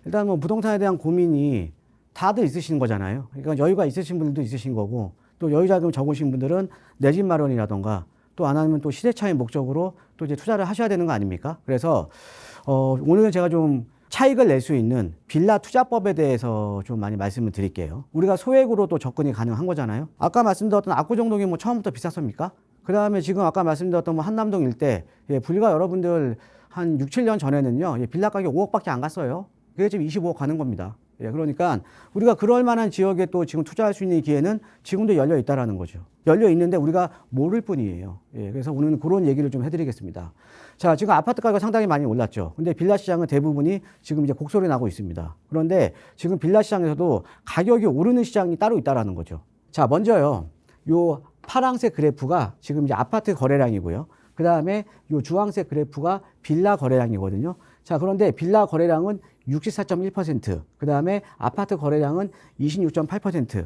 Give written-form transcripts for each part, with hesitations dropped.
일단 뭐 부동산에 대한 고민이 다들 있으신 거잖아요. 그러니까 여유가 있으신 분들도 있으신 거고 또 여유 자금 적으신 분들은 내 집 마련이라던가 또 안 하면 또 시대차익 목적으로 또 이제 투자를 하셔야 되는 거 아닙니까? 그래서 오늘은 제가 좀 차익을 낼 수 있는 빌라 투자법에 대해서 좀 많이 말씀을 드릴게요. 우리가 소액으로 또 접근이 가능한 거잖아요. 아까 말씀드렸던 압구정동이 뭐 처음부터 비쌌습니까? 그 다음에 지금 아까 말씀드렸던 뭐 한남동 일대, 불과 여러분들 한 6, 7년 전에는요, 빌라 가격 5억밖에 안 갔어요. 그게 지금 25억 가는 겁니다. 그러니까 우리가 그럴 만한 지역에 또 지금 투자할 수 있는 기회는 지금도 열려 있다라는 거죠. 열려 있는데 우리가 모를 뿐이에요. 그래서 오늘은 그런 얘기를 좀 해드리겠습니다. 자, 지금 아파트 가격 상당히 많이 올랐죠. 근데 빌라 시장은 대부분이 지금 이제 곡소리 나고 있습니다. 그런데 지금 빌라 시장에서도 가격이 오르는 시장이 따로 있다라는 거죠. 자, 먼저요. 요 파란색 그래프가 지금 이제 아파트 거래량이고요. 그 다음에 요 주황색 그래프가 빌라 거래량이거든요. 자, 그런데 빌라 거래량은 64.1%, 그 다음에 아파트 거래량은 26.8%.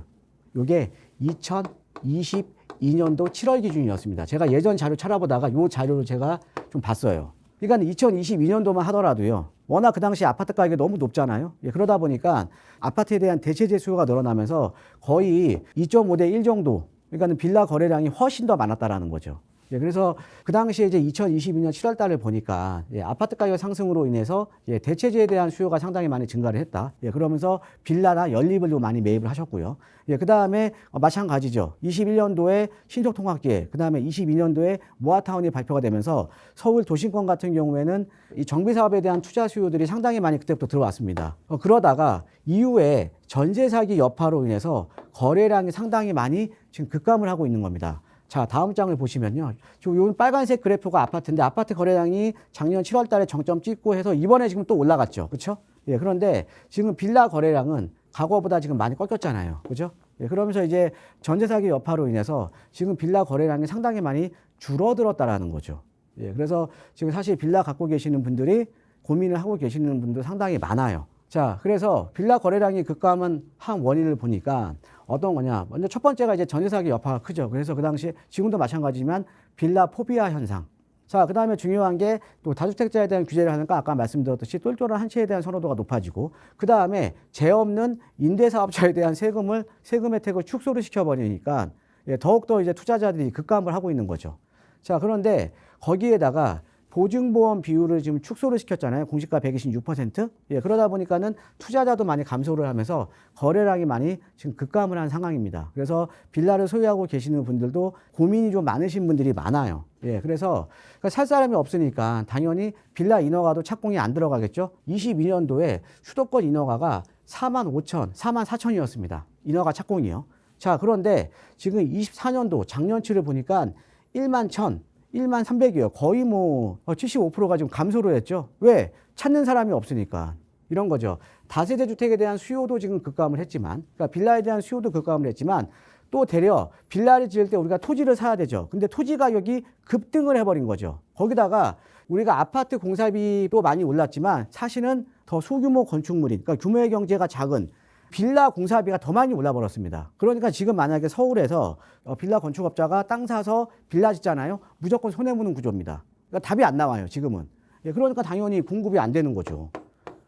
요게 2022년도 7월 기준이었습니다. 제가 예전 자료 찾아보다가 요 자료를 제가 좀 봤어요. 그러니까 2022년도만 하더라도요. 워낙 그 당시 아파트 가격이 너무 높잖아요. 그러다 보니까 아파트에 대한 대체재 수요가 늘어나면서 거의 2.5대 1 정도, 그러니까 빌라 거래량이 훨씬 더 많았다라는 거죠. 그래서 그 당시에 이제 2022년 7월 달을 보니까 아파트 가격 상승으로 인해서 대체재에 대한 수요가 상당히 많이 증가를 했다. 그러면서 빌라나 연립을 많이 매입을 하셨고요. 그 다음에 마찬가지죠. 21년도에 신속통합기획, 그 다음에 22년도에 모아타운이 발표가 되면서 서울 도심권 같은 경우에는 이 정비사업에 대한 투자 수요들이 상당히 많이 그때부터 들어왔습니다. 그러다가 이후에 전세 사기 여파로 인해서 거래량이 상당히 많이 지금 급감을 하고 있는 겁니다. 자, 다음 장을 보시면요. 요 빨간색 그래프가 아파트인데 아파트 거래량이 작년 7월 달에 정점 찍고 해서 이번에 지금 또 올라갔죠. 그렇죠? 그런데 지금 빌라 거래량은 과거보다 지금 많이 꺾였잖아요. 그렇죠? 그러면서 이제 전세 사기 여파로 인해서 지금 빌라 거래량이 상당히 많이 줄어들었다라는 거죠. 그래서 지금 사실 빌라 갖고 계시는 분들이 고민을 하고 계시는 분들 상당히 많아요. 자, 그래서 빌라 거래량이 급감한 한 원인을 보니까 어떤 거냐. 먼저 첫 번째가 이제 전세 사기 여파가 크죠. 그래서 그 당시에 지금도 마찬가지지만 빌라 포비아 현상. 자, 그 다음에 중요한 게 또 다주택자에 대한 규제를 하니까 아까 말씀드렸듯이 똘똘한 한 채에 대한 선호도가 높아지고 그 다음에 죄 없는 임대사업자에 대한 세금 혜택을 축소를 시켜버리니까 더욱더 이제 투자자들이 급감을 하고 있는 거죠. 자, 그런데 거기에다가 보증보험 비율을 지금 축소를 시켰잖아요. 공시가 126%. 그러다 보니까는 투자자도 많이 감소를 하면서 거래량이 많이 지금 급감을 한 상황입니다. 그래서 빌라를 소유하고 계시는 분들도 고민이 좀 많으신 분들이 많아요. 그래서 살 사람이 없으니까 당연히 빌라 인허가도 착공이 안 들어가겠죠. 22년도에 수도권 인허가가 44,000이었습니다. 인허가 착공이요. 자, 그런데 지금 24년도 작년치를 보니까 11,300이요. 거의 뭐 75%가 지금 감소를 했죠. 왜? 찾는 사람이 없으니까. 이런 거죠. 다세대 주택에 대한 수요도 지금 급감을 했지만, 그러니까 빌라에 대한 수요도 급감을 했지만 또 되려 빌라를 지을 때 우리가 토지를 사야 되죠. 근데 토지 가격이 급등을 해버린 거죠. 거기다가 우리가 아파트 공사비도 많이 올랐지만 사실은 더 소규모 건축물인, 그러니까 규모의 경제가 작은 빌라 공사비가 더 많이 올라버렸습니다. 그러니까 지금 만약에 서울에서 빌라 건축업자가 땅 사서 빌라 짓잖아요. 무조건 손해보는 구조입니다. 그러니까 답이 안 나와요, 지금은. 그러니까 당연히 공급이 안 되는 거죠.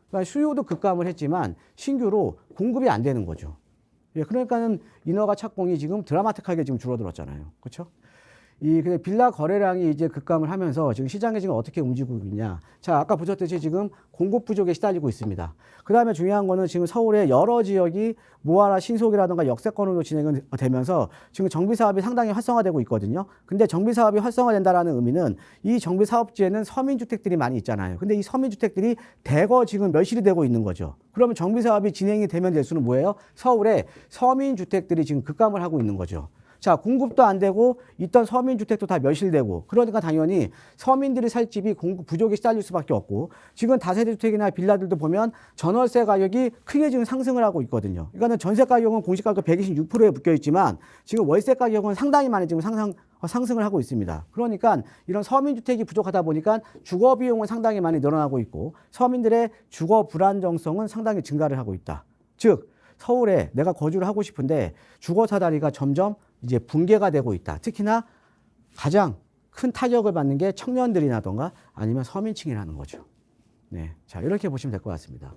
그러니까 수요도 급감을 했지만 신규로 공급이 안 되는 거죠. 그러니까는 인허가 착공이 지금 드라마틱하게 지금 줄어들었잖아요. 그렇죠? 이 빌라 거래량이 이제 급감을 하면서 지금 시장이 지금 어떻게 움직이고 있냐. 자, 아까 보셨듯이 지금 공급 부족에 시달리고 있습니다. 그 다음에 중요한 거는 지금 서울의 여러 지역이 모아라 신속이라든가 역세권으로 진행되면서 지금 정비 사업이 상당히 활성화되고 있거든요. 근데 정비 사업이 활성화된다라는 의미는 이 정비 사업지에는 서민주택들이 많이 있잖아요. 근데 이 서민주택들이 대거 지금 멸실이 되고 있는 거죠. 그러면 정비 사업이 진행이 되면 될수는 뭐예요? 서울에 서민주택들이 지금 급감을 하고 있는 거죠. 자, 공급도 안 되고 있던 서민주택도 다 멸실되고 그러니까 당연히 서민들이 살 집이 공급 부족에 시달릴 수밖에 없고 지금 다세대주택이나 빌라들도 보면 전월세 가격이 크게 지금 상승을 하고 있거든요. 그러니까 전세 가격은 공시가격 126%에 묶여 있지만 지금 월세 가격은 상당히 많이 지금 상승을 하고 있습니다. 그러니까 이런 서민주택이 부족하다 보니까 주거 비용은 상당히 많이 늘어나고 있고 서민들의 주거 불안정성은 상당히 증가를 하고 있다. 즉 서울에 내가 거주를 하고 싶은데 주거 사다리가 점점 이제 붕괴가 되고 있다. 특히나 가장 큰 타격을 받는 게 청년들이라던가 아니면 서민층이라는 거죠. 네. 자, 이렇게 보시면 될 것 같습니다.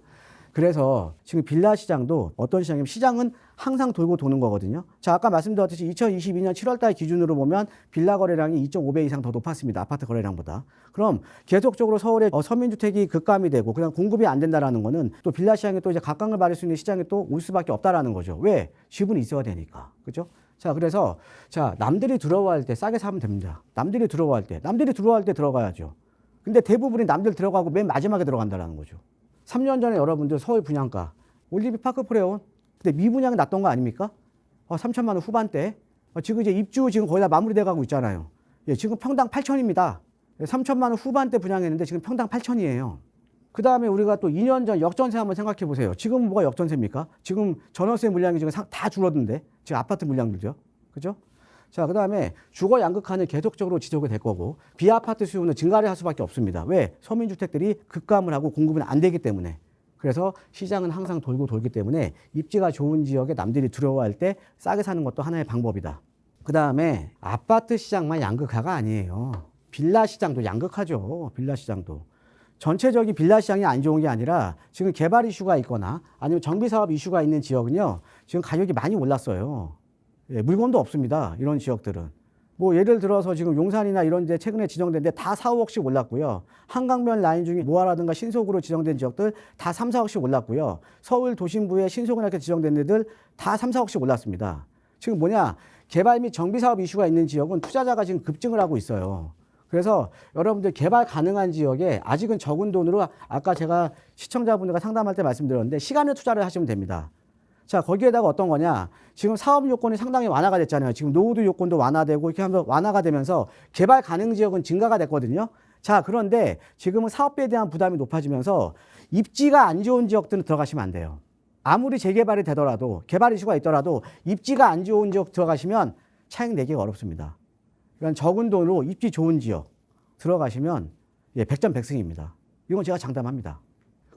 그래서 지금 빌라 시장도 어떤 시장이면 시장은 항상 돌고 도는 거거든요. 자, 아까 말씀드렸듯이 2022년 7월 달 기준으로 보면 빌라 거래량이 2.5배 이상 더 높았습니다. 아파트 거래량보다. 그럼 계속적으로 서울에 서민주택이 급감이 되고 그냥 공급이 안 된다라는 거는 또 빌라 시장에 또 이제 각광을 받을 수 있는 시장에 또 올 수밖에 없다라는 거죠. 왜? 지분이 있어야 되니까. 그죠? 자, 그래서 자, 남들이 들어갈 때 싸게 사면 됩니다. 남들이 들어갈 때 들어가야죠. 근데 대부분이 남들 들어가고 맨 마지막에 들어간다라는 거죠. 3년 전에 여러분들 서울 분양가 올리브 파크 프레온 근데 미분양이 났던 거 아닙니까? 3천만 원 후반대. 지금 이제 입주 지금 거의 다 마무리돼 가고 있잖아요. 예, 지금 평당 8천입니다. 3천만 원 후반대 분양했는데 지금 평당 8천이에요. 그 다음에 우리가 또 2년 전 역전세 한번 생각해 보세요. 지금 뭐가 역전세입니까? 지금 전월세 물량이 지금 다 줄었는데 지금 아파트 물량들죠. 그죠? 자, 그 다음에 주거 양극화는 계속적으로 지속이 될 거고 비아파트 수요는 증가를 할 수밖에 없습니다. 왜? 서민주택들이 급감을 하고 공급은 안 되기 때문에. 그래서 시장은 항상 돌고 돌기 때문에 입지가 좋은 지역에 남들이 두려워할 때 싸게 사는 것도 하나의 방법이다. 그 다음에 아파트 시장만 양극화가 아니에요. 빌라 시장도 양극화죠. 빌라 시장도. 전체적인 빌라 시장이 안 좋은 게 아니라 지금 개발 이슈가 있거나 아니면 정비사업 이슈가 있는 지역은요. 지금 가격이 많이 올랐어요. 예, 물건도 없습니다. 이런 지역들은. 뭐 예를 들어서 지금 용산이나 이런 데 최근에 지정된 데 다 4, 5억씩 올랐고요. 한강변 라인 중에 모아라든가 신속으로 지정된 지역들 다 3, 4억씩 올랐고요. 서울 도심부에 신속이나 이렇게 지정된 데들 다 3, 4억씩 올랐습니다. 지금 뭐냐? 개발 및 정비사업 이슈가 있는 지역은 투자자가 지금 급증을 하고 있어요. 그래서 여러분들 개발 가능한 지역에 아직은 적은 돈으로 아까 제가 시청자분들과 상담할 때 말씀드렸는데 시간을 투자를 하시면 됩니다. 자, 거기에다가 어떤 거냐. 지금 사업 요건이 상당히 완화가 됐잖아요. 지금 노후도 요건도 완화되고 이렇게 하면서 완화가 되면서 개발 가능 지역은 증가가 됐거든요. 자, 그런데 지금은 사업비에 대한 부담이 높아지면서 입지가 안 좋은 지역들은 들어가시면 안 돼요. 아무리 재개발이 되더라도 개발 이슈가 있더라도 입지가 안 좋은 지역 들어가시면 차익 내기가 어렵습니다. 그러니까 적은 돈으로 입지 좋은 지역 들어가시면 예, 100점 100승입니다. 이건 제가 장담합니다.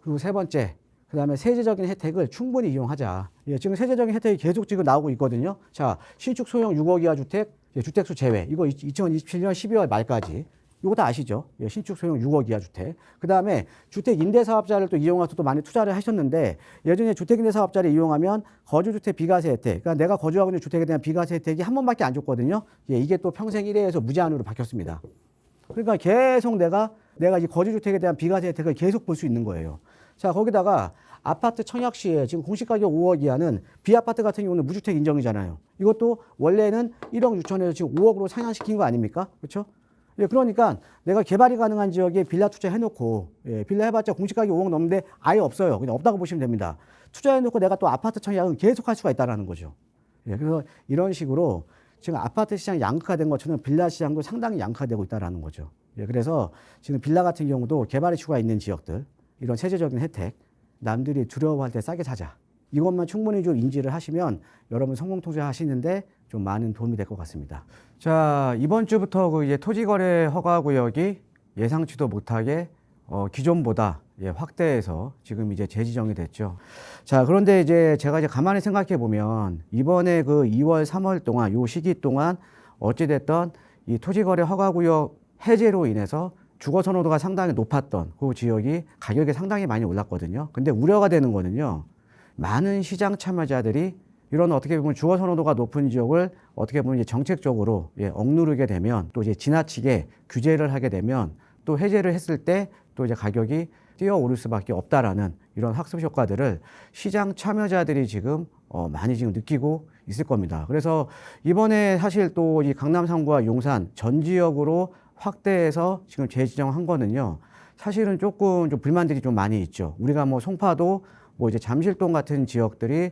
그리고 세 번째. 그 다음에 세제적인 혜택을 충분히 이용하자. 예, 지금 세제적인 혜택이 계속 지금 나오고 있거든요. 자, 신축 소형 6억 이하 주택, 예, 주택수 제외. 이거 2027년 12월 말까지. 이거 다 아시죠? 예, 신축 소형 6억 이하 주택. 그 다음에 주택 임대사업자를 또 이용해서 또 많이 투자를 하셨는데 예전에 주택 임대사업자를 이용하면 거주주택 비과세 혜택. 그러니까 내가 거주하고 있는 주택에 대한 비과세 혜택이 한 번밖에 안 줬거든요. 예, 이게 또 평생 1회에서 무제한으로 바뀌었습니다. 그러니까 계속 내가 이 거주주택에 대한 비과세 혜택을 계속 볼 수 있는 거예요. 자, 거기다가 아파트 청약시에 지금 공시가격 5억 이하는 비아파트 같은 경우는 무주택 인정이잖아요. 이것도 원래는 1억 6천에서 지금 5억으로 상향시킨 거 아닙니까? 그렇죠? 예, 그러니까 내가 개발이 가능한 지역에 빌라 투자해놓고 예, 빌라 해봤자 공시가격 5억 넘는데 아예 없어요. 그냥 없다고 보시면 됩니다. 투자해놓고 내가 또 아파트 청약은 계속 할 수가 있다는 거죠. 예, 그래서 이런 식으로 지금 아파트 시장이 양극화된 것처럼 빌라 시장도 상당히 양극화되고 있다는 거죠. 예, 그래서 지금 빌라 같은 경우도 개발 이슈가 있는 지역들 이런 세제적인 혜택 남들이 두려워할 때 싸게 사자. 이것만 충분히 좀 인지를 하시면 여러분 성공 투자하시는데 좀 많은 도움이 될 것 같습니다. 자, 이번 주부터 그 이제 토지거래 허가구역이 예상치도 못하게 기존보다 예, 확대해서 지금 이제 재지정이 됐죠. 자, 그런데 이제 제가 이제 가만히 생각해 보면 이번에 그 2월, 3월 동안 요 시기 동안 어찌됐던 이 토지거래 허가구역 해제로 인해서 주거 선호도가 상당히 높았던 그 지역이 가격이 상당히 많이 올랐거든요. 근데 우려가 되는 거는요. 많은 시장 참여자들이 이런 어떻게 보면 주거 선호도가 높은 지역을 어떻게 보면 이제 정책적으로 예, 억누르게 되면 또 이제 지나치게 규제를 하게 되면 또 해제를 했을 때 또 이제 가격이 뛰어오를 수밖에 없다라는 이런 학습 효과들을 시장 참여자들이 지금 많이 지금 느끼고 있을 겁니다. 그래서 이번에 사실 또 이 강남 3구와 용산 전 지역으로 확대해서 지금 재지정한 거는요. 사실은 조금 좀 불만들이 좀 많이 있죠. 우리가 뭐 송파도 뭐 이제 잠실동 같은 지역들이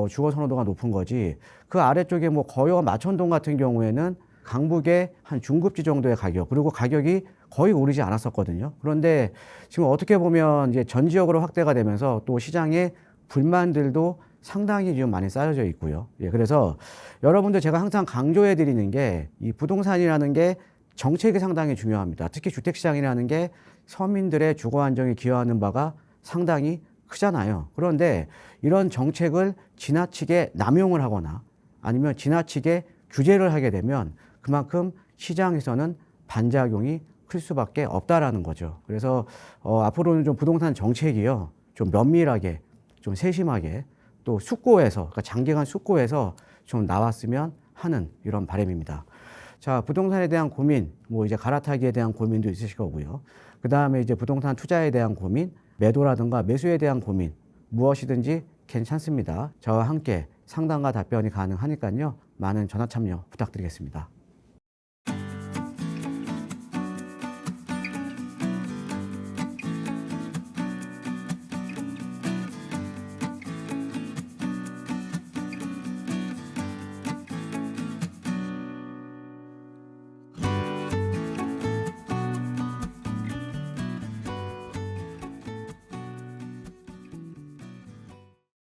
주거 선호도가 높은 거지. 그 아래쪽에 뭐 거여 마천동 같은 경우에는 강북의 한 중급지 정도의 가격, 그리고 가격이 거의 오르지 않았었거든요. 그런데 지금 어떻게 보면 이제 전 지역으로 확대가 되면서 또 시장에 불만들도 상당히 지금 많이 쌓여져 있고요. 예, 그래서 여러분들 제가 항상 강조해 드리는 게 이 부동산이라는 게 정책이 상당히 중요합니다. 특히 주택시장이라는 게 서민들의 주거 안정에 기여하는 바가 상당히 크잖아요. 그런데 이런 정책을 지나치게 남용을 하거나 아니면 지나치게 규제를 하게 되면 그만큼 시장에서는 반작용이 클 수밖에 없다라는 거죠. 그래서 앞으로는 좀 부동산 정책이요, 좀 면밀하게 좀 세심하게 또 숙고해서, 그러니까 장기간 숙고해서 좀 나왔으면 하는 이런 바람입니다. 자, 부동산에 대한 고민, 뭐 이제 갈아타기에 대한 고민도 있으실 거고요. 그 다음에 이제 부동산 투자에 대한 고민, 매도라든가 매수에 대한 고민, 무엇이든지 괜찮습니다. 저와 함께 상담과 답변이 가능하니까요. 많은 전화 참여 부탁드리겠습니다.